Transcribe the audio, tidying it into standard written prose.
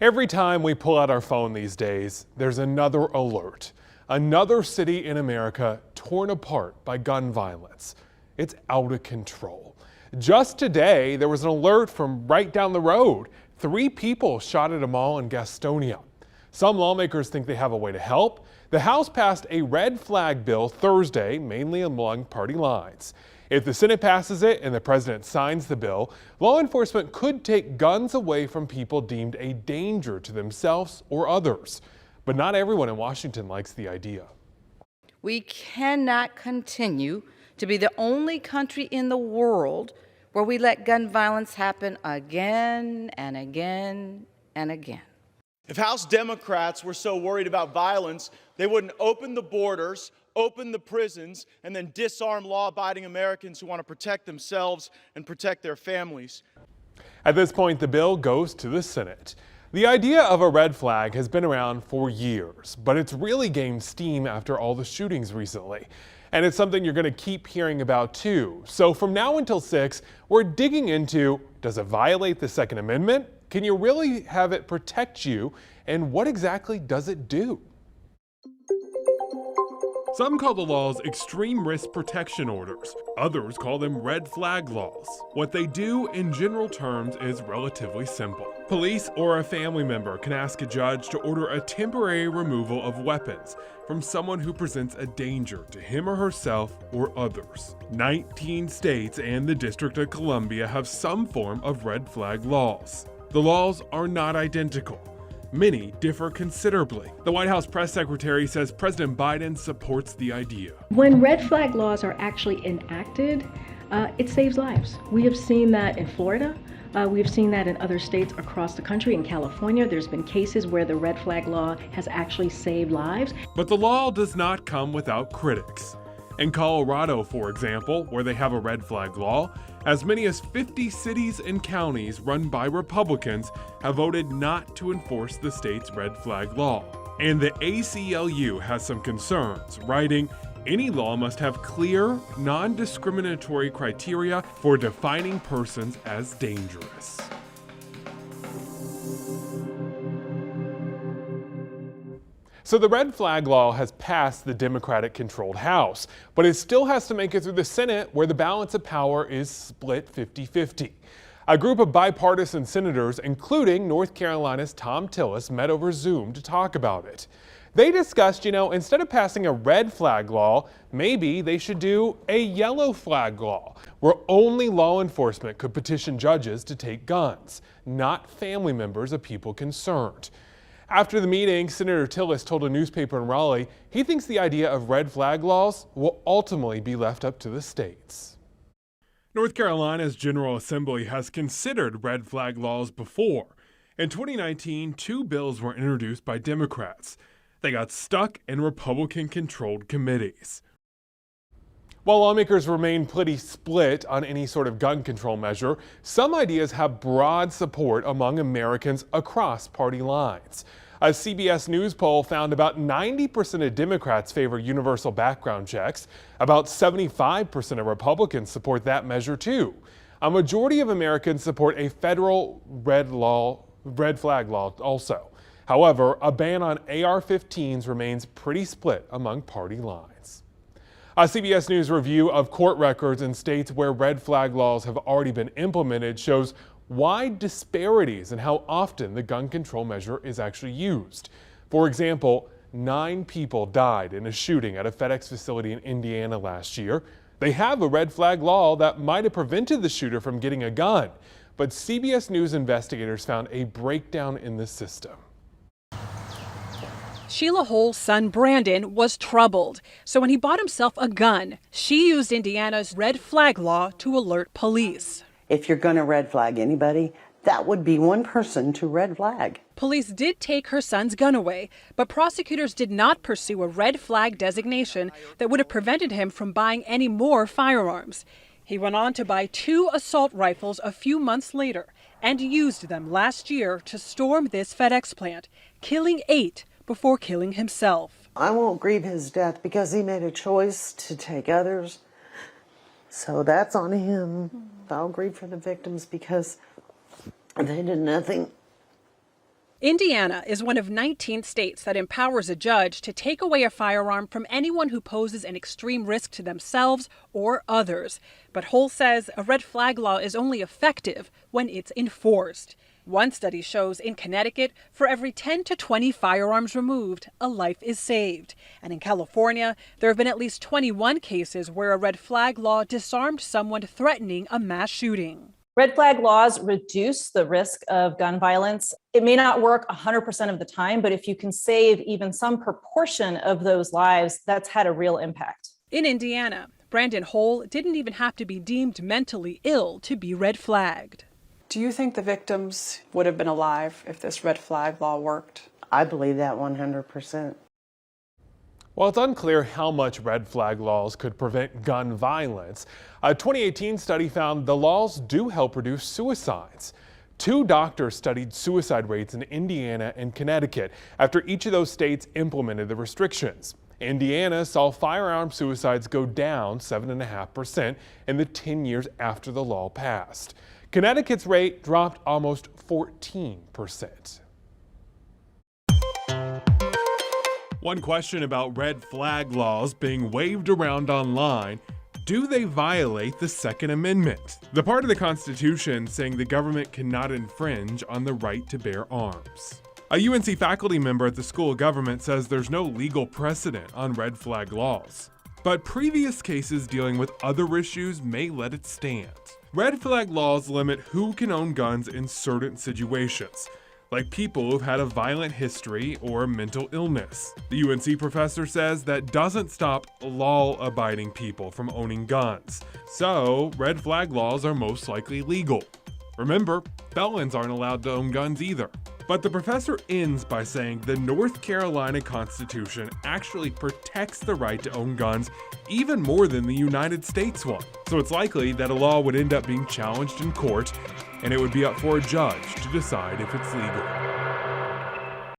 Every time we pull out our phone these days, there's another alert. Another city in America torn apart by gun violence. It's out of control. Just today, there was an alert from right down the road. 3 people shot at a mall in Gastonia. Some lawmakers think they have a way to help. The House passed a red flag bill Thursday, mainly along party lines. If the Senate passes it and the president signs the bill, law enforcement could take guns away from people deemed a danger to themselves or others. But not everyone in Washington likes the idea. We cannot continue to be the only country in the world where we let gun violence happen again and again and again. If House Democrats were so worried about violence, they wouldn't open the borders, open the prisons, and then disarm law-abiding Americans who want to protect themselves and protect their families. At this point, the bill goes to the Senate. The idea of a red flag has been around for years, but it's really gained steam after all the shootings recently. And it's something you're going to keep hearing about too. So from now until 6, we're digging into, does it violate the Second Amendment? Can you really have it protect you? And what exactly does it do? Some call the laws extreme risk protection orders. Others call them red flag laws. What they do in general terms is relatively simple. Police or a family member can ask a judge to order a temporary removal of weapons from someone who presents a danger to him or herself or others. 19 states and the District of Columbia have some form of red flag laws. The laws are not identical. Many differ considerably. The White House press secretary says President Biden supports the idea. When red flag laws are actually enacted, it saves lives. We have seen that in Florida. We have seen that in other states across the country. In California, there's been cases where the red flag law has actually saved lives. But the law does not come without critics. In Colorado, for example, where they have a red flag law, as many as 50 cities and counties run by Republicans have voted not to enforce the state's red flag law. And the ACLU has some concerns, writing, any law must have clear, non-discriminatory criteria for defining persons as dangerous. So the red flag law has passed the Democratic-controlled House, but it still has to make it through the Senate, where the balance of power is split 50-50. A group of bipartisan senators, including North Carolina's Tom Tillis, met over Zoom to talk about it. They discussed, instead of passing a red flag law, maybe they should do a yellow flag law, where only law enforcement could petition judges to take guns, not family members of people concerned. After the meeting, Senator Tillis told a newspaper in Raleigh he thinks the idea of red flag laws will ultimately be left up to the states. North Carolina's General Assembly has considered red flag laws before. In 2019, 2 bills were introduced by Democrats. They got stuck in Republican-controlled committees. While lawmakers remain pretty split on any sort of gun control measure, some ideas have broad support among Americans across party lines. A CBS News poll found about 90% of Democrats favor universal background checks. About 75% of Republicans support that measure too. A majority of Americans support a federal red flag law also. However, a ban on AR-15s remains pretty split among party lines. A CBS News review of court records in states where red flag laws have already been implemented shows wide disparities in how often the gun control measure is actually used. For example, 9 people died in a shooting at a FedEx facility in Indiana last year. They have a red flag law that might have prevented the shooter from getting a gun, but CBS News investigators found a breakdown in the system. Sheila Hull's son Brandon was troubled, so when he bought himself a gun, she used Indiana's red flag law to alert police. If you're going to red flag anybody, that would be one person to red flag. Police did take her son's gun away, but prosecutors did not pursue a red flag designation that would have prevented him from buying any more firearms. He went on to buy 2 assault rifles a few months later and used them last year to storm this FedEx plant, killing 8 before killing himself. I won't grieve his death because he made a choice to take others. So that's on him. I'll grieve for the victims because they did nothing Indiana is one of 19 states that empowers a judge to take away a firearm from anyone who poses an extreme risk to themselves or others. But Hull says a red flag law is only effective when it's enforced. One study shows in Connecticut, for every 10 to 20 firearms removed, a life is saved. And in California, there have been at least 21 cases where a red flag law disarmed someone threatening a mass shooting. Red flag laws reduce the risk of gun violence. It may not work 100% of the time, but if you can save even some proportion of those lives, that's had a real impact. In Indiana, Brandon Hull didn't even have to be deemed mentally ill to be red flagged. Do you think the victims would have been alive if this red flag law worked? I believe that 100%. While it's unclear how much red flag laws could prevent gun violence, a 2018 study found the laws do help reduce suicides. 2 doctors studied suicide rates in Indiana and Connecticut after each of those states implemented the restrictions. Indiana saw firearm suicides go down 7.5% in the 10 years after the law passed. Connecticut's rate dropped almost 14%. One question about red flag laws being waved around online: do they violate the Second Amendment, the part of the Constitution saying the government cannot infringe on the right to bear arms? A UNC faculty member at the School of Government says there's no legal precedent on red flag laws, but previous cases dealing with other issues may let it stand. Red flag laws limit who can own guns in certain situations, like people who've had a violent history or mental illness. The UNC professor says that doesn't stop law-abiding people from owning guns, so red flag laws are most likely legal. Remember, felons aren't allowed to own guns either. But the professor ends by saying the North Carolina Constitution actually protects the right to own guns even more than the United States one. So it's likely that a law would end up being challenged in court, and it would be up for a judge to decide if it's legal.